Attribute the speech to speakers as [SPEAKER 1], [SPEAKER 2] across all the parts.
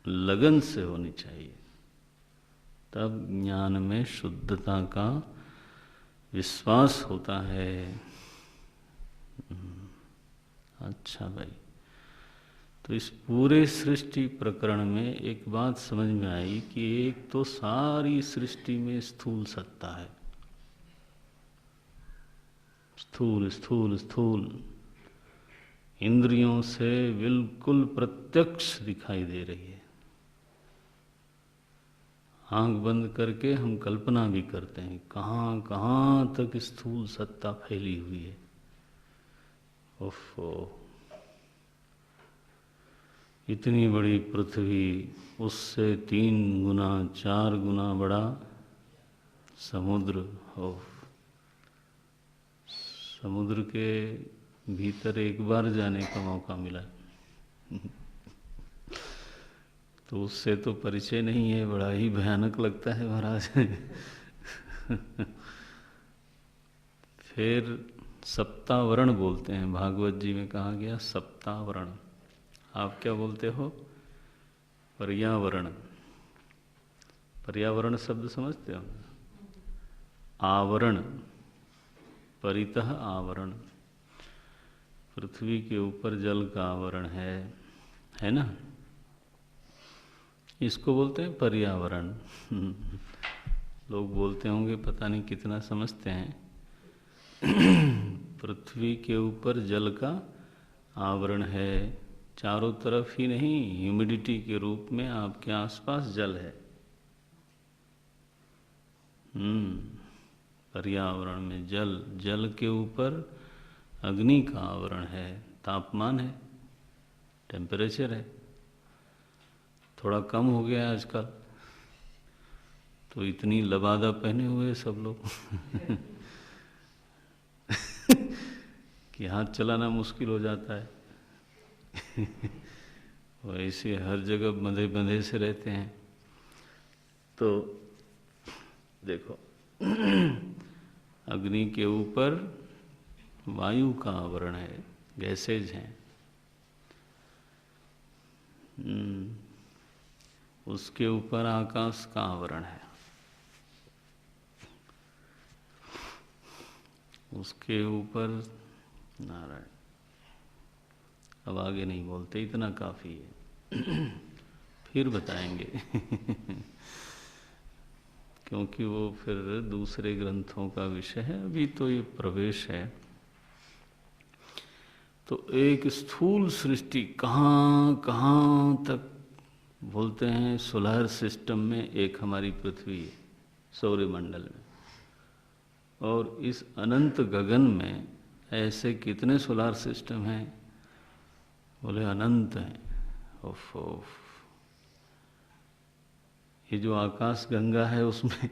[SPEAKER 1] लगन से होनी चाहिए, तब ज्ञान में शुद्धता का विश्वास होता है। अच्छा भाई, तो इस पूरे सृष्टि प्रकरण में एक बात समझ में आई कि एक तो सारी सृष्टि में स्थूल सत्ता है, स्थूल स्थूल स्थूल, इंद्रियों से बिल्कुल प्रत्यक्ष दिखाई दे रही है। आंख बंद करके हम कल्पना भी करते हैं कहाँ कहाँ तक स्थूल सत्ता फैली हुई है। ओफो, इतनी बड़ी पृथ्वी, उससे 3 गुना 4 गुना बड़ा समुद्र हो, समुद्र के भीतर एक बार जाने का मौका मिला तो उससे तो परिचय नहीं है, बड़ा ही भयानक लगता है महाराज फिर सप्तावरण बोलते हैं, भागवत जी में कहा गया सप्तावरण। आप क्या बोलते हो? पर्यावरण। पर्यावरण शब्द समझते हो? आवरण, परितः आवरण, पृथ्वी के ऊपर जल का आवरण है ना, इसको बोलते हैं पर्यावरण लोग बोलते होंगे पता नहीं कितना समझते हैं पृथ्वी के ऊपर जल का आवरण है, चारों तरफ ही नहीं, ह्यूमिडिटी के रूप में आपके आसपास जल है। पर्यावरण में जल, जल के ऊपर अग्नि का आवरण है, तापमान है, टेम्परेचर है। थोड़ा कम हो गया आजकल, तो इतनी लबादा पहने हुए सब लोग कि हाथ चलाना मुश्किल हो जाता है वैसे हर जगह बंधे बंधे से रहते हैं। तो देखो अग्नि के ऊपर वायु का आवरण है, गैसेज हैं। उसके ऊपर आकाश का आवरण है, उसके ऊपर नारायण, अब आगे नहीं बोलते, इतना काफी है फिर बताएंगे क्योंकि वो फिर दूसरे ग्रंथों का विषय है, अभी तो ये प्रवेश है। तो एक स्थूल सृष्टि कहाँ कहाँ तक बोलते हैं, सोलर सिस्टम में एक हमारी पृथ्वी है, सौरमंडल में, और इस अनंत गगन में ऐसे कितने सोलर सिस्टम हैं? बोले अनंत हैं। ओफ ओफ, ये जो आकाश गंगा है उसमें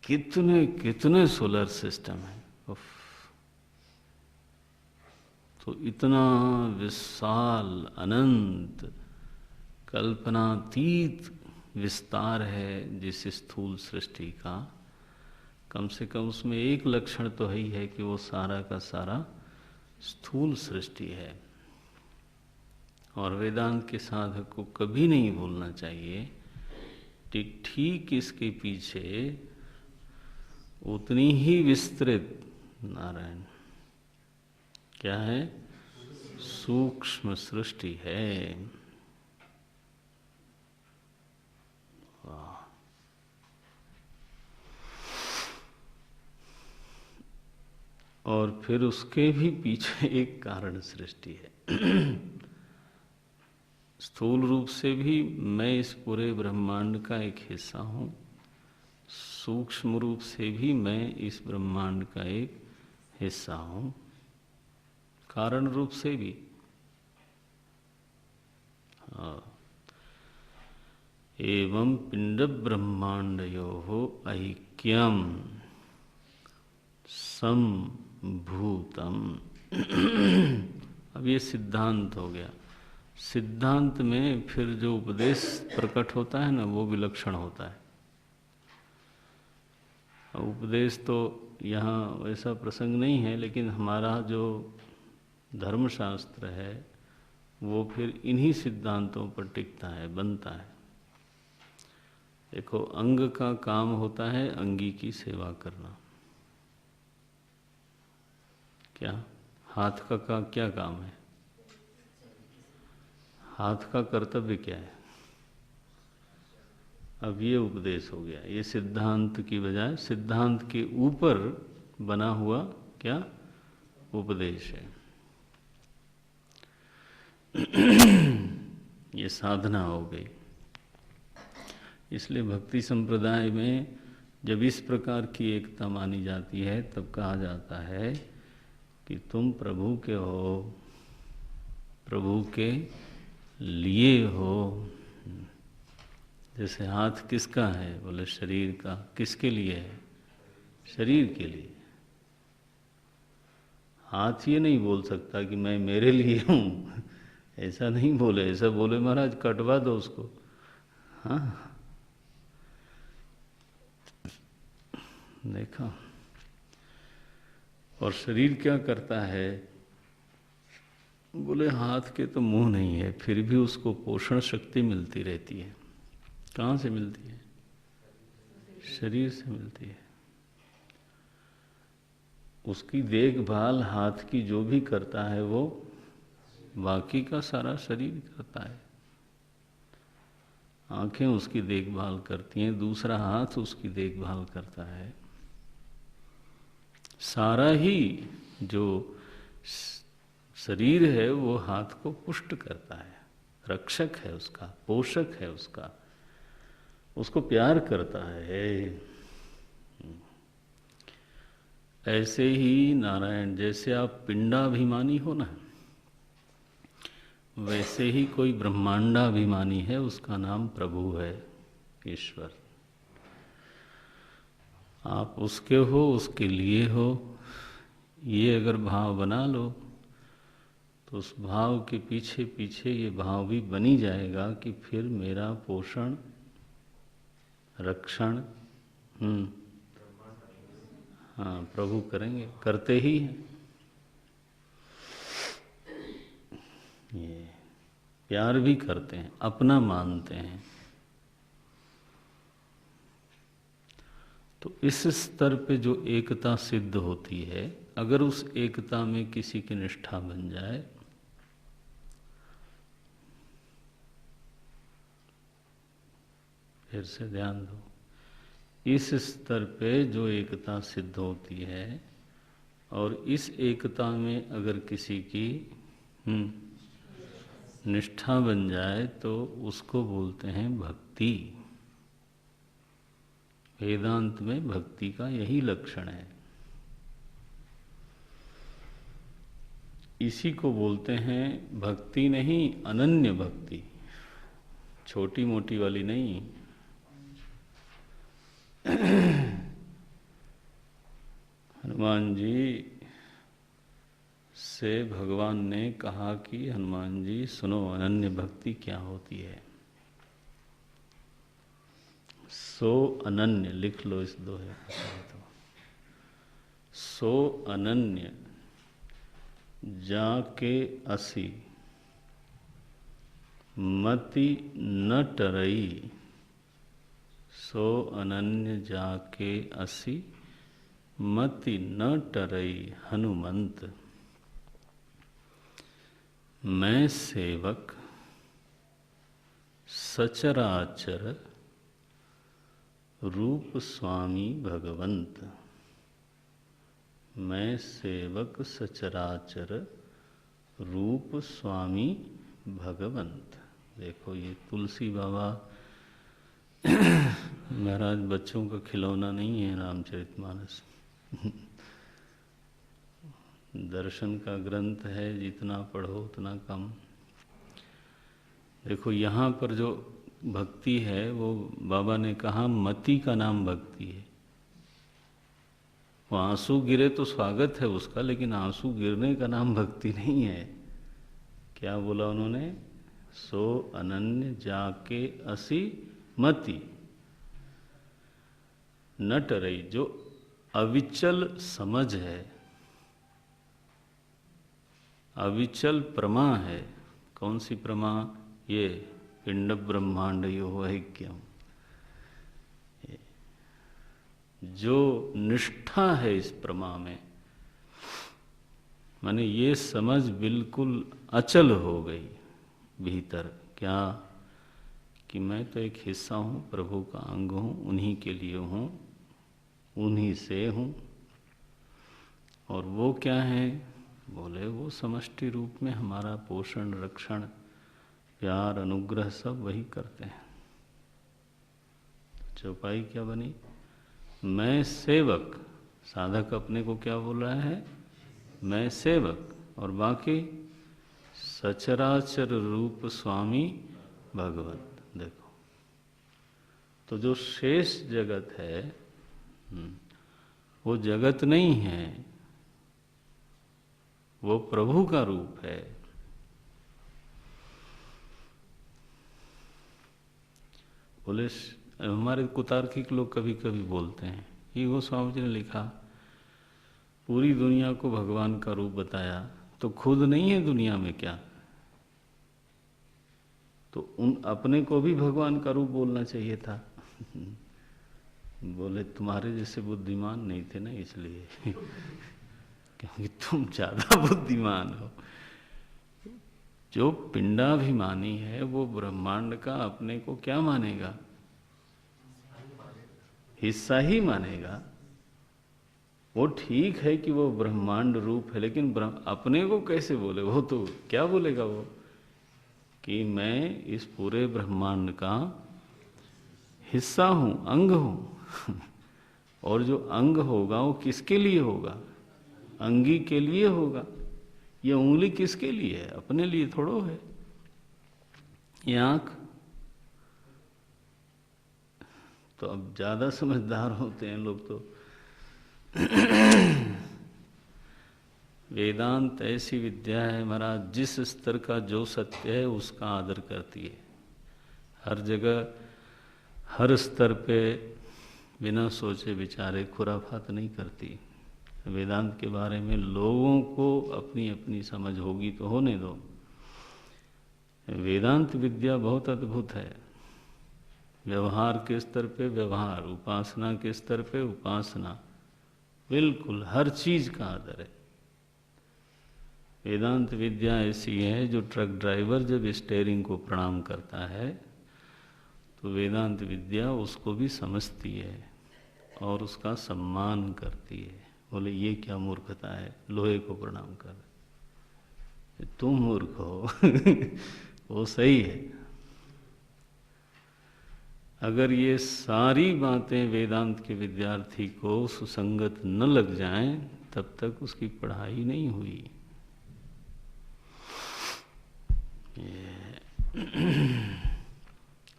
[SPEAKER 1] कितने कितने सोलर सिस्टम हैं। उफ, तो इतना विशाल अनंत कल्पनातीत विस्तार है जिस स्थूल सृष्टि का, कम से कम उसमें एक लक्षण तो ही है कि वो सारा का सारा स्थूल सृष्टि है। और वेदांत के साधक को कभी नहीं भूलना चाहिए कि ठीक इसके पीछे उतनी ही विस्तृत नारायण क्या है, सूक्ष्म सृष्टि है। वाह, और फिर उसके भी पीछे एक कारण सृष्टि है स्थूल रूप से भी मैं इस पूरे ब्रह्मांड का एक हिस्सा हूँ, सूक्ष्म रूप से भी मैं इस ब्रह्मांड का एक हिस्सा हूँ, कारण रूप से भी। एवं पिंड ब्रह्मांडयोः ऐक्यम संभूतम अब ये सिद्धांत हो गया। सिद्धांत में फिर जो उपदेश प्रकट होता है ना, वो विलक्षण होता है। उपदेश तो यहाँ वैसा प्रसंग नहीं है, लेकिन हमारा जो धर्मशास्त्र है वो फिर इन्हीं सिद्धांतों पर टिकता है, बनता है। देखो, अंग का काम होता है अंगी की सेवा करना। क्या हाथ का क्या काम है? हाथ का कर्तव्य क्या है? अब ये उपदेश हो गया, ये सिद्धांत की बजाय सिद्धांत के ऊपर बना हुआ क्या उपदेश है। ये साधना हो गई। इसलिए भक्ति संप्रदाय में जब इस प्रकार की एकता मानी जाती है तब कहा जाता है कि तुम प्रभु के हो, प्रभु के लिए हो। जैसे हाथ किसका है? बोले शरीर का। किसके लिए है? शरीर के लिए। हाथ ये नहीं बोल सकता कि मैं मेरे लिए हूँ, ऐसा नहीं बोले। ऐसा बोले महाराज कटवा दो उसको। हाँ, देखा। और शरीर क्या करता है? बोले हाथ के तो मुंह नहीं है, फिर भी उसको पोषण शक्ति मिलती रहती है। कहाँ से मिलती है? शरीर से मिलती है। उसकी देखभाल हाथ की जो भी करता है वो बाकी का सारा शरीर करता है। आंखें उसकी देखभाल करती हैं, दूसरा हाथ उसकी देखभाल करता है। सारा ही जो शरीर है वो हाथ को पुष्ट करता है, रक्षक है उसका, पोषक है उसका, उसको प्यार करता है। ऐसे ही नारायण, जैसे आप पिंडाभिमानी हो ना, वैसे ही कोई ब्रह्मांडाभिमानी है, उसका नाम प्रभु है, ईश्वर। आप उसके हो, उसके लिए हो, ये अगर भाव बना लो तो उस भाव के पीछे पीछे ये भाव भी बनी जाएगा कि फिर मेरा पोषण, रक्षण हाँ प्रभु करेंगे, करते ही हैं। ये प्यार भी करते हैं, अपना मानते हैं। तो इस स्तर पे जो एकता सिद्ध होती है, अगर उस एकता में किसी की निष्ठा बन जाए, फिर से ध्यान दो, इस स्तर पे जो एकता सिद्ध होती है और इस एकता में अगर किसी की निष्ठा बन जाए तो उसको बोलते हैं भक्ति। वेदांत में भक्ति का यही लक्षण है। इसी को बोलते हैं भक्ति, नहीं अनन्य भक्ति, छोटी मोटी वाली नहीं। हनुमान जी से भगवान ने कहा कि हनुमान जी सुनो, अनन्य भक्ति क्या होती है। सो अनन्य, लिख लो इस दोहे को। सो अनन्य जाके असी मति न टरई। सो अनन्य जाके असी मति न टरई हनुमंत। मैं सेवक सचराचर रूप स्वामी भगवंत। मैं सेवक सचराचर रूप स्वामी भगवंत। देखो ये तुलसी बाबा महाराज बच्चों का खिलौना नहीं है रामचरितमानस। दर्शन का ग्रंथ है, जितना पढ़ो उतना कम। देखो यहाँ पर जो भक्ति है वो बाबा ने कहा मति का नाम भक्ति है। वो आंसू गिरे तो स्वागत है उसका, लेकिन आंसू गिरने का नाम भक्ति नहीं है। क्या बोला उन्होंने? सो अनन्य जाके असी मति न टरई। जो अविचल समझ है, अविचल प्रमा है, कौन सी प्रमा? ये पिंड ब्रह्मांड यो ऐक्यम। जो निष्ठा है इस प्रमा में, माने ये समझ बिल्कुल अचल हो गई भीतर। क्या? कि मैं तो एक हिस्सा हूँ, प्रभु का अंग हूँ, उन्हीं के लिए हूँ, उन्हीं से हूँ। और वो क्या है? बोले वो समष्टि रूप में हमारा पोषण, रक्षण, प्यार, अनुग्रह सब वही करते हैं। चौपाई क्या बनी? मैं सेवक। साधक अपने को क्या बोल रहा है? मैं सेवक। और बाकी सचराचर रूप स्वामी भगवत। देखो, तो जो शेष जगत है वो जगत नहीं है, वो प्रभु का रूप है। बोले हमारे कुतार्किक लोग कभी कभी बोलते हैं, ये गोस्वामी जी ने लिखा पूरी दुनिया को भगवान का रूप बताया, तो खुद नहीं है दुनिया में क्या? तो उन अपने को भी भगवान का रूप बोलना चाहिए था। बोले तुम्हारे जैसे बुद्धिमान नहीं थे ना, इसलिए क्योंकि तुम ज्यादा बुद्धिमान हो। जो पिंडाभिमानी है वो ब्रह्मांड का अपने को क्या मानेगा? हिस्सा ही मानेगा। वो ठीक है कि वो ब्रह्मांड रूप है, लेकिन अपने को कैसे बोले? वो तो क्या बोलेगा वो कि मैं इस पूरे ब्रह्मांड का हिस्सा हूं, अंग हूं। और जो अंग होगा वो किसके लिए होगा? अंगी के लिए होगा। ये उंगली किसके लिए है? अपने लिए थोड़ो है। ये आंख तो अब ज्यादा समझदार होते हैं लोग तो। वेदांत ऐसी विद्या है महाराज, जिस स्तर का जो सत्य है उसका आदर करती है। हर जगह हर स्तर पे बिना सोचे विचारे खुराफात नहीं करती। वेदांत के बारे में लोगों को अपनी अपनी समझ होगी तो होने दो। वेदांत विद्या बहुत अद्भुत है। व्यवहार के स्तर पे व्यवहार, उपासना के स्तर पे उपासना, बिल्कुल हर चीज का आदर है। वेदांत विद्या ऐसी है जो ट्रक ड्राइवर जब स्टीयरिंग को प्रणाम करता है तो वेदांत विद्या उसको भी समझती है और उसका सम्मान करती है। बोले ये क्या मूर्खता है, लोहे को प्रणाम कर, तुम मूर्ख हो। वो सही है। अगर ये सारी बातें वेदांत के विद्यार्थी को सुसंगत न लग जाएं तब तक उसकी पढ़ाई नहीं हुई।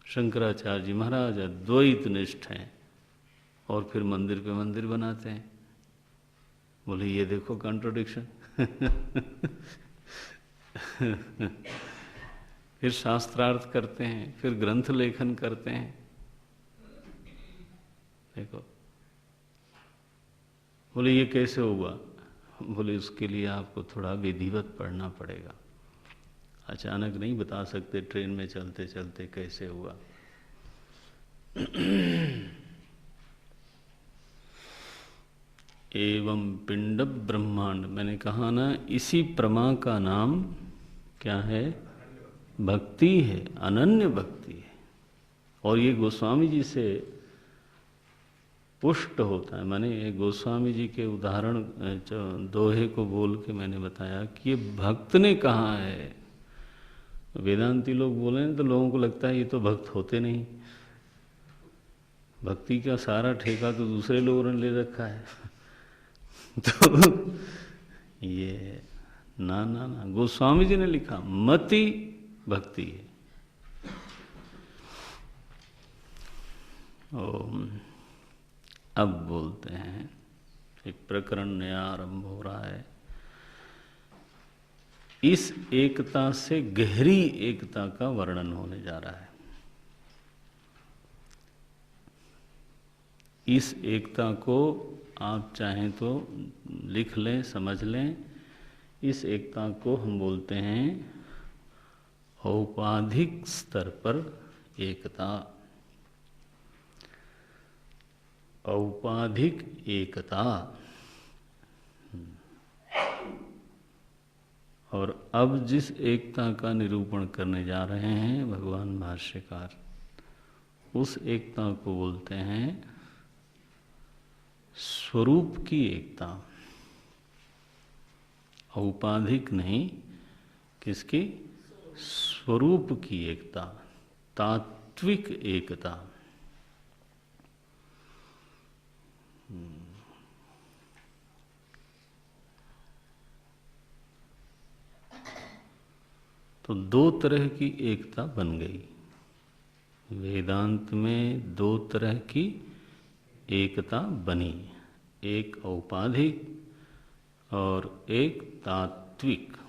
[SPEAKER 1] शंकराचार्य जी महाराज अद्वैत निष्ठ हैं और फिर मंदिर पे मंदिर बनाते हैं। बोले ये देखो कंट्रोडिक्शन। फिर शास्त्रार्थ करते हैं, फिर ग्रंथ लेखन करते हैं। देखो, बोले ये कैसे होगा? बोले उसके लिए आपको थोड़ा विधिवत पढ़ना पड़ेगा। अचानक नहीं बता सकते ट्रेन में चलते चलते कैसे हुआ। एवं पिंड ब्रह्मांड, मैंने कहा ना, इसी प्रमा का नाम क्या है? भक्ति है, अनन्य भक्ति है। और ये गोस्वामी जी से पुष्ट होता है। माने ये गोस्वामी जी के उदाहरण दोहे को बोल के मैंने बताया कि ये भक्त ने कहा है। वेदांती लोग बोले तो लोगों को लगता है ये तो भक्त होते नहीं, भक्ति का सारा ठेका तो दूसरे लोगों ने ले रखा है। तो ये ना ना ना, गोस्वामी जी ने लिखा मति भक्ति है। अब बोलते हैं, एक प्रकरण नया आरंभ हो रहा है। इस एकता से गहरी एकता का वर्णन होने जा रहा है। इस एकता को आप चाहें तो लिख लें, समझ लें। इस एकता को हम बोलते हैं औपाधिक स्तर पर एकता। औपाधिक एकता। और अब जिस एकता का निरूपण करने जा रहे हैं भगवान भाष्यकार, उस एकता को बोलते हैं स्वरूप की एकता। औपाधिक नहीं, किसकी? स्वरूप की एकता, तात्विक एकता। तो दो तरह की एकता बन गई। वेदांत में दो तरह की एकता बनी, एक औपाधिक और एक तात्विक।